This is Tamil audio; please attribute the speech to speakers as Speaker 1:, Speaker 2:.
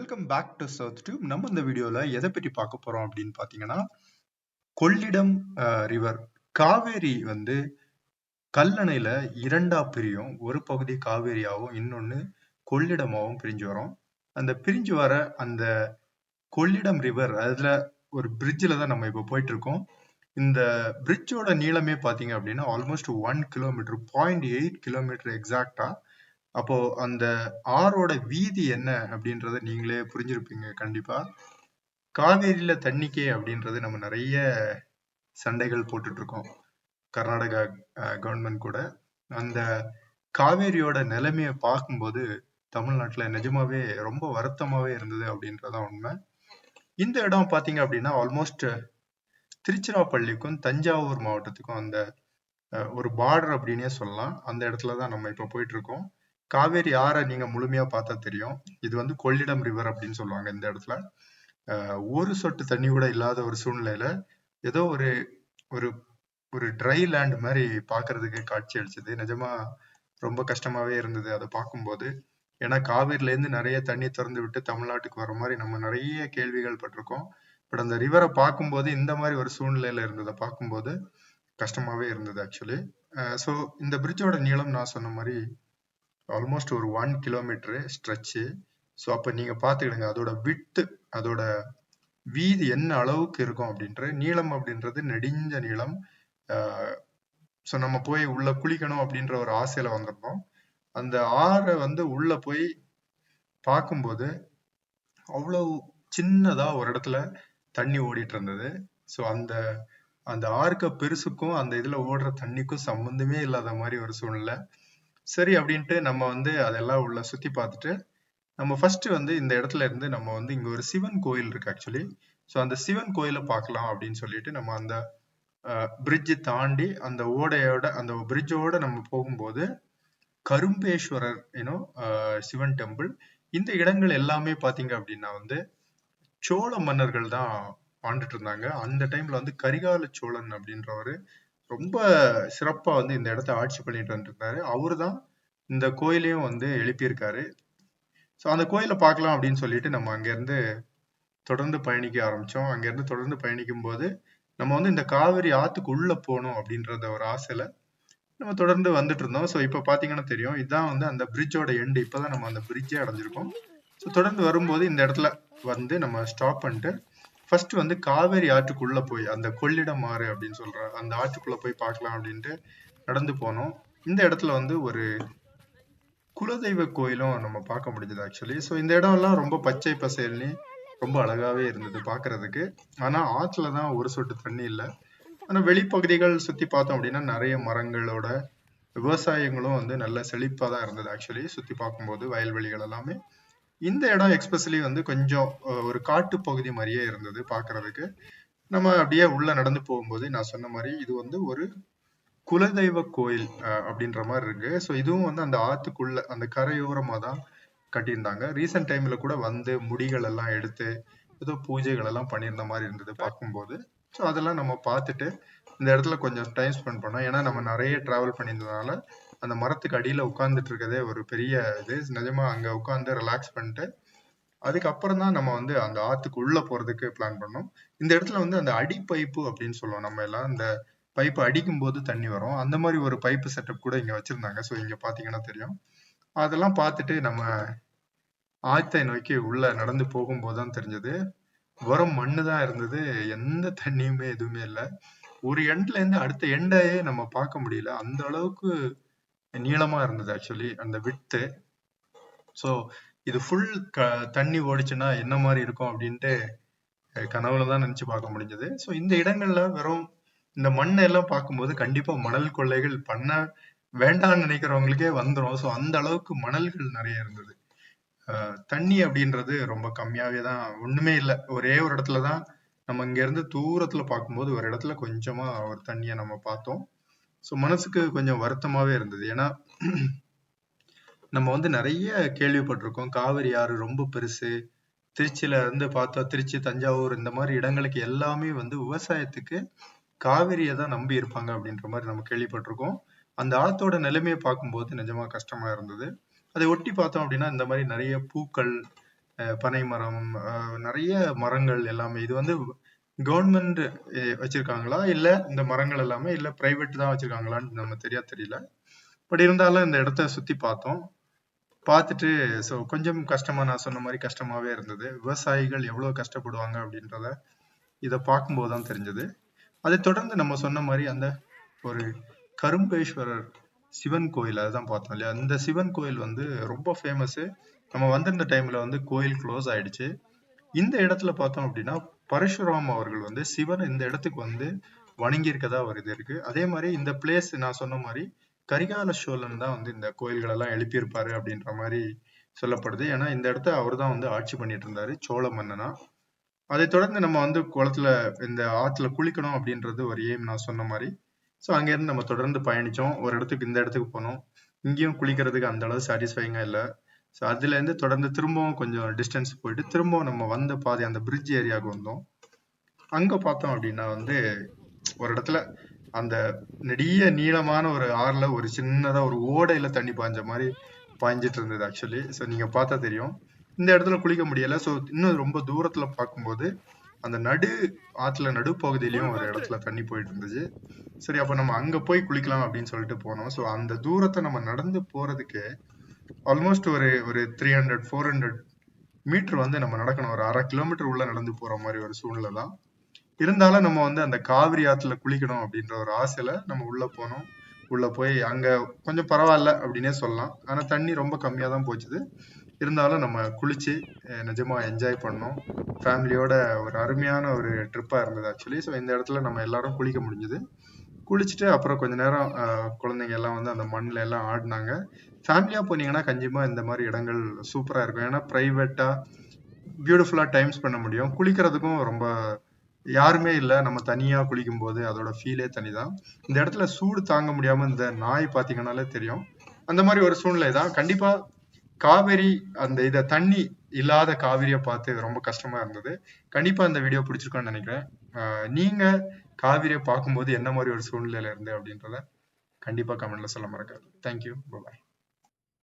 Speaker 1: Welcome back to South Tube. நம்ம இந்த வீடியோல எதை பற்றி பார்க்க போறோம் அப்படின்னு பாத்தீங்கன்னா, கொள்ளிடம் ரிவர் காவேரி வந்து கல்லணையில இரண்டா பிரியும். ஒரு பகுதி காவேரியாவும் இன்னொன்னு கொள்ளிடமாவும் பிரிஞ்சு வரும். அந்த பிரிஞ்சு வர அந்த கொள்ளிடம் ரிவர் அதுல ஒரு பிரிட்ஜில் தான் நம்ம இப்போ போயிட்டு இருக்கோம். இந்த பிரிட்ஜோட நீளமே பாத்தீங்க அப்படின்னா ஆல்மோஸ்ட் 1 கிலோமீட்டர், 0.8 கிலோமீட்டர் எக்ஸாக்டா. அப்போ அந்த ஆறோட வீதி என்ன அப்படின்றத நீங்களே புரிஞ்சிருப்பீங்க கண்டிப்பா. காவேரியில தண்ணிக்கே அப்படின்றது நம்ம நிறைய சண்டைகள் போட்டுட்டு இருக்கோம் கர்நாடகா கவர்மெண்ட் கூட. அந்த காவேரியோட நிலைமையை பார்க்கும்போது தமிழ்நாட்டுல நிஜமாவே ரொம்ப வருத்தமாவே இருந்தது அப்படின்றதான் உண்மை. இந்த இடம் பாத்தீங்க அப்படின்னா ஆல்மோஸ்ட் திருச்சிராப்பள்ளிக்கும் தஞ்சாவூர் மாவட்டத்துக்கும் அந்த ஒரு பார்டர் அப்படின்னே சொல்லலாம். அந்த இடத்துலதான் நம்ம இப்ப போயிட்டு இருக்கோம். காவேரி ஆறை நீங்க முழுமையா பார்த்தா தெரியும். இது வந்து கொள்ளிடம் ரிவர் அப்படின்னு சொல்லுவாங்க. இந்த இடத்துல ஒரு சொட்டு தண்ணி கூட இல்லாத ஒரு சூழ்நிலையில ஏதோ ஒரு ஒரு ஒரு ட்ரை லேண்ட் மாதிரி பாக்குறதுக்கு காட்சி அளிச்சது. நிஜமா ரொம்ப கஷ்டமாவே இருந்தது அதை பார்க்கும்போது. ஏன்னா காவிரில இருந்து நிறைய தண்ணி திறந்து விட்டு தமிழ்நாட்டுக்கு வர மாதிரி நம்ம நிறைய கேள்விகள் பட்டிருக்கோம். பட் அந்த ரிவரை பார்க்கும்போது இந்த மாதிரி ஒரு சூழ்நிலையில இருந்ததை பார்க்கும்போது கஷ்டமாவே இருந்தது ஆக்சுவலி. ஸோ இந்த பிரிட்ஜோட நீளம் நான் சொன்ன மாதிரி ஆல்மோஸ்ட் ஒரு 1 கிலோமீட்டர் ஸ்ட்ரெச்சு. ஸோ அப்ப நீங்க பாத்துக்கிடுங்க அதோட விட்டு, அதோட வீதி என்ன அளவுக்கு இருக்கும் அப்படின்ற. நீளம் அப்படின்றது நெடிஞ்ச நீளம். ஸோ நம்ம போய் உள்ள குளிக்கணும் அப்படின்ற ஒரு ஆசையில வந்திருந்தோம். அந்த ஆறை வந்து உள்ள போய் பார்க்கும்போது அவ்வளவு சின்னதா ஒரு இடத்துல தண்ணி ஓடிட்டு இருந்தது. ஸோ அந்த அந்த ஆறுக்க பெருசுக்கும் அந்த இதுல ஓடுற தண்ணிக்கும் சம்பந்தமே இல்லாத மாதிரி ஒரு சூழ்நிலை. சரி அப்படின்ட்டு நம்ம வந்து அதெல்லாம் உள்ள சுத்தி பார்த்துட்டு நம்ம ஃபர்ஸ்ட் வந்து இந்த இடத்துல இருந்து நம்ம வந்து இங்க ஒரு சிவன் கோயில் இருக்கு ஆக்சுவலி. ஸோ அந்த சிவன் கோயிலை பார்க்கலாம் அப்படின்னு சொல்லிட்டு நம்ம அந்த பிரிட்ஜ் தாண்டி அந்த ஓடையோட அந்த பிரிட்ஜோட நம்ம போகும்போது கரும்பேஸ்வரர் சிவன் டெம்பிள். இந்த இடங்கள் எல்லாமே பாத்தீங்க அப்படின்னா வந்து சோழ மன்னர்கள் தான் ஆண்டுட்டு இருந்தாங்க. அந்த டைம்ல வந்து கரிகால சோழன் அப்படின்றவரு ரொம்ப சிறப்பா வந்து இந்த இடத்த ஆட்சி பண்ணிட்டு வந்துருக்காரு. அவரு தான் இந்த கோயிலையும் வந்து எழுப்பியிருக்காரு. ஸோ அந்த கோயிலை பார்க்கலாம் அப்படின்னு சொல்லிட்டு நம்ம அங்கிருந்து தொடர்ந்து பயணிக்க ஆரம்பிச்சோம். அங்கிருந்து தொடர்ந்து பயணிக்கும் போது நம்ம வந்து இந்த காவிரி ஆத்துக்கு உள்ள போகணும் அப்படின்றத ஒரு ஆசையில நம்ம தொடர்ந்து வந்துட்டு இருந்தோம். ஸோ இப்ப பாத்தீங்கன்னா தெரியும், இதுதான் வந்து அந்த பிரிட்ஜோட எண்டு. இப்பதான் நம்ம அந்த பிரிட்ஜே அடைஞ்சிருக்கோம். ஸோ தொடர்ந்து வரும்போது இந்த இடத்துல வந்து நம்ம ஸ்டாப் பண்ணிட்டு ஃபர்ஸ்ட் வந்து காவேரி ஆற்றுக்குள்ள போய் அந்த கொள்ளிடம் ஆறு அப்படின்னு சொல்ற அந்த ஆற்றுக்குள்ள போய் பார்க்கலாம் அப்படின்ட்டு நடந்து போனோம். இந்த இடத்துல வந்து ஒரு குலதெய்வ கோயிலும் நம்ம பார்க்க முடிஞ்சது ஆக்சுவலி. ஸோ இந்த இடம் எல்லாம் ரொம்ப பச்சை பசேல்னு ரொம்ப அழகாவே இருந்தது பாக்குறதுக்கு. ஆனா ஆற்றுலதான் ஒரு சொட்டு தண்ணி இல்லை. ஆனா வெளிப்பகுதிகள் சுத்தி பார்த்தோம் அப்படின்னா நிறைய மரங்களோட விவசாயங்களும் வந்து நல்ல செழிப்பா தான் இருந்தது ஆக்சுவலி. சுத்தி பார்க்கும்போது வயல்வெளிகள் எல்லாமே. இந்த இடம் எக்ஸ்பெஷலி வந்து கொஞ்சம் ஒரு காட்டு பகுதி மாதிரியே இருந்தது பாக்குறதுக்கு. நம்ம அப்படியே உள்ள நடந்து போகும்போது நான் சொன்ன மாதிரி இது வந்து ஒரு குலதெய்வ கோயில் அப்படின்ற மாதிரி இருக்கு. ஸோ இதுவும் வந்து அந்த ஆத்துக்குள்ள அந்த கரையோரமா தான் கட்டியிருந்தாங்க. ரீசெண்ட் டைம்ல கூட வந்து முடிகள் எல்லாம் எடுத்து ஏதோ பூஜைகள் எல்லாம் பண்ணியிருந்த மாதிரி இருந்தது பார்க்கும்போது. ஸோ அதெல்லாம் நம்ம பார்த்துட்டு இந்த இடத்துல கொஞ்சம் டைம் ஸ்பெண்ட் பண்ணோம். ஏன்னா நம்ம நிறைய டிராவல் பண்ணியிருந்ததுனால அந்த மரத்துக்கு அடியில உட்கார்ந்துட்டு இருக்கதே ஒரு பெரிய இது. நிஜமா அங்க உட்காந்து ரிலாக்ஸ் பண்ணிட்டு அதுக்கப்புறம் தான் நம்ம வந்து அந்த ஆத்துக்கு உள்ள போறதுக்கு பிளான் பண்ணோம். இந்த இடத்துல வந்து அந்த அடி பைப்பு அப்படின்னு சொல்லுவோம் நம்ம எல்லாம். இந்த பைப்பு அடிக்கும் போது தண்ணி வரும். அந்த மாதிரி ஒரு பைப்பு செட்டப் கூட இங்க வச்சிருந்தாங்க. ஸோ இங்க பாத்தீங்கன்னா தெரியும். அதெல்லாம் பார்த்துட்டு நம்ம ஆத்தை நோக்கி உள்ள நடந்து போகும்போதுதான் தெரிஞ்சது வெறும் மண்ணுதான் இருந்தது. எந்த தண்ணியுமே எதுவுமே இல்லை. ஒரு எண்ட்ல இருந்து அடுத்த எண்டையே நம்ம பார்க்க முடியல. அந்த அளவுக்கு நீளமா இருந்தது ஆக்சுவலி அந்த விட்டு. ஸோ இது ஃபுல் தண்ணி ஓடிச்சுன்னா என்ன மாதிரி இருக்கும் அப்படின்ட்டு கனவுலதான் நினைச்சு பார்க்க முடிஞ்சது. ஸோ இந்த இடங்கள்ல வெறும் இந்த மண்ணை எல்லாம் பார்க்கும்போது கண்டிப்பா மணல் கொள்ளைகள் பண்ண வேண்டாம்னு நினைக்கிறவங்களுக்கே வந்துடும். ஸோ அந்த அளவுக்கு மணல்கள் நிறைய இருந்தது. தண்ணி அப்படின்றது ரொம்ப கம்மியாவே தான், ஒண்ணுமே இல்லை. ஒரே ஒரு இடத்துலதான் நம்ம இங்க இருந்து தூரத்துல பார்க்கும்போது ஒரு இடத்துல கொஞ்சமா ஒரு தண்ணியை நம்ம பார்த்தோம். ஸோ மனசுக்கு கொஞ்சம் வருத்தமாவே இருந்தது. ஏன்னா நம்ம வந்து நிறைய கேள்விப்பட்டிருக்கோம் காவிரி ஆறு ரொம்ப பெருசு. திருச்சியில இருந்து பார்த்தா திருச்சி, தஞ்சாவூர் இந்த மாதிரி இடங்களுக்கு எல்லாமே வந்து விவசாயத்துக்கு காவிரியை தான் நம்பி இருப்பாங்க அப்படின்ற மாதிரி நம்ம கேள்விப்பட்டிருக்கோம். அந்த ஆத்தோட நிலைமையை பார்க்கும்போது நிஜமா கஷ்டமா இருந்தது. அதை ஒட்டி பார்த்தோம் அப்படின்னா இந்த மாதிரி நிறைய பூக்கள், பனை மரம், நிறைய மரங்கள் எல்லாமே. இது வந்து கவர்மெண்ட் வச்சிருக்காங்களா இல்ல இந்த மரங்கள் எல்லாமே இல்ல பிரைவேட் தான் வச்சிருக்காங்களான்னு நம்ம தெரியல. பட் இருந்தாலும் இந்த இடத்த சுத்தி பார்த்தோம். பார்த்துட்டு ஸோ கொஞ்சம் கஷ்டமா, நான் சொன்ன மாதிரி கஷ்டமாவே இருந்தது. விவசாயிகள் எவ்வளவு கஷ்டப்படுவாங்க அப்படின்றத இதை பார்க்கும்போது தான் தெரிஞ்சது. அதை தொடர்ந்து நம்ம சொன்ன மாதிரி அந்த ஒரு கரும்பேஸ்வரர் சிவன் கோயில் அதுதான் பார்த்தோம் இல்லையா. அந்த சிவன் கோயில் வந்து ரொம்ப ஃபேமஸ். நம்ம வந்திருந்த டைம்ல வந்து கோயில் க்ளோஸ் ஆயிடுச்சு. இந்த இடத்துல பார்த்தோம் அப்படின்னா பரசுராம் அவர்கள் வந்து சிவன் இந்த இடத்துக்கு வந்து வணங்கி இருக்கதா ஒரு இது இருக்கு. அதே மாதிரி இந்த பிளேஸ் நான் சொன்ன மாதிரி கரிகால சோழன் தான் வந்து இந்த கோயில்கள் எல்லாம் எழுப்பியிருப்பாரு அப்படின்ற மாதிரி சொல்லப்படுது. ஏன்னா இந்த இடத்த அவர் தான் வந்து ஆட்சி பண்ணிட்டு இருந்தாரு சோழ மன்னனா. அதை தொடர்ந்து நம்ம வந்து குளத்துல இந்த ஆத்துல குளிக்கணும் அப்படின்றது ஒரு எய்ம் நான் சொன்ன மாதிரி. ஸோ அங்கேருந்து நம்ம தொடர்ந்து பயணிச்சோம். ஒரு இடத்துக்கு இந்த இடத்துக்கு போனோம். இங்கேயும் குளிக்கிறதுக்கு அந்த அளவு சாட்டிஸ்ஃபைங்கா இல்லை. ஸோ அதுல இருந்து தொடர்ந்து திரும்பவும் கொஞ்சம் டிஸ்டன்ஸ் போயிட்டு திரும்பவும் நம்ம வந்த பாதை அந்த பிரிட்ஜ் ஏரியாவுக்கு வந்தோம். அங்க பார்த்தோம் அப்படின்னா வந்து ஒரு இடத்துல அந்த நெடிய நீளமான ஒரு ஆறுல ஒரு சின்னதா ஒரு ஓடையில தண்ணி பாய்ஞ்ச மாதிரி பாய்ஞ்சிட்டு இருந்தது ஆக்சுவலி. ஸோ நீங்க பார்த்தா தெரியும். இந்த இடத்துல குளிக்க முடியல. ஸோ இன்னும் ரொம்ப தூரத்துல பார்க்கும்போது அந்த ஆற்றுல நடுப்பகுதியிலயும் ஒரு இடத்துல தண்ணி போயிட்டு இருந்துச்சு. சரி, அப்ப நம்ம அங்க போய் குளிக்கலாம் அப்படின்னு சொல்லிட்டு போனோம். ஸோ அந்த தூரத்தை நம்ம நடந்து போறதுக்கு ஆல்மோஸ்ட் ஒரு ஒரு 300-400 மீட்டர் வந்து நம்ம நடக்கணும். ஒரு 1/2 கிலோமீட்டர் உள்ள நடந்து போற மாதிரி ஒரு சூழ்நிலை தான். இருந்தாலும் நம்ம வந்து அந்த காவிரி ஆத்துல குளிக்கணும் அப்படின்ற ஒரு ஆசையில நம்ம உள்ள போனோம். உள்ள போய் அங்க கொஞ்சம் பரவாயில்ல அப்படின்னே சொல்லலாம். ஆனா தண்ணி ரொம்ப கம்மியா தான் போச்சுது. இருந்தாலும் நம்ம குளிச்சு நிஜமா என்ஜாய் பண்ணோம். ஃபேமிலியோட ஒரு அருமையான ஒரு ட்ரிப்பா இருந்தது ஆக்சுவலி. ஸோ இந்த இடத்துல நம்ம எல்லாரும் குளிக்க முடிஞ்சது. குளிச்சுட்டு அப்புறம் கொஞ்ச நேரம் குழந்தைங்க எல்லாம் வந்து அந்த மண்ணுல எல்லாம் ஆடினாங்க. ஃபேமிலியா போனீங்கன்னா கண்டிப்பா இந்த மாதிரி இடங்கள் சூப்பரா இருக்கும். ஏன்னா பிரைவேட்டா பியூட்டிஃபுல்லா டைம் ஸ்பெண்ட் பண்ண முடியும். குளிக்கிறதுக்கும் ரொம்ப யாருமே இல்ல. நம்ம தனியா குளிக்கும் போது அதோட ஃபீலே தனிதான். இந்த இடத்துல சூடு தாங்க முடியாம இந்த நாய் பாத்தீங்கன்னாலே தெரியும். அந்த மாதிரி ஒரு சூழ்நிலை தான். கண்டிப்பா காவேரி அந்த தண்ணி இல்லாத காவிரியை பார்த்து ரொம்ப கஷ்டமா இருந்தது. கண்டிப்பா இந்த வீடியோ பிடிச்சிருக்கோன்னு நினைக்கிறேன். நீங்க காவிரியை பார்க்கும்போது என்ன மாதிரி ஒரு சூழ்நிலையில இருந்து அப்படின்றத கண்டிப்பா கமெண்ட்ல சொல்ல மறக்காது. தேங்க்யூ. பாய்.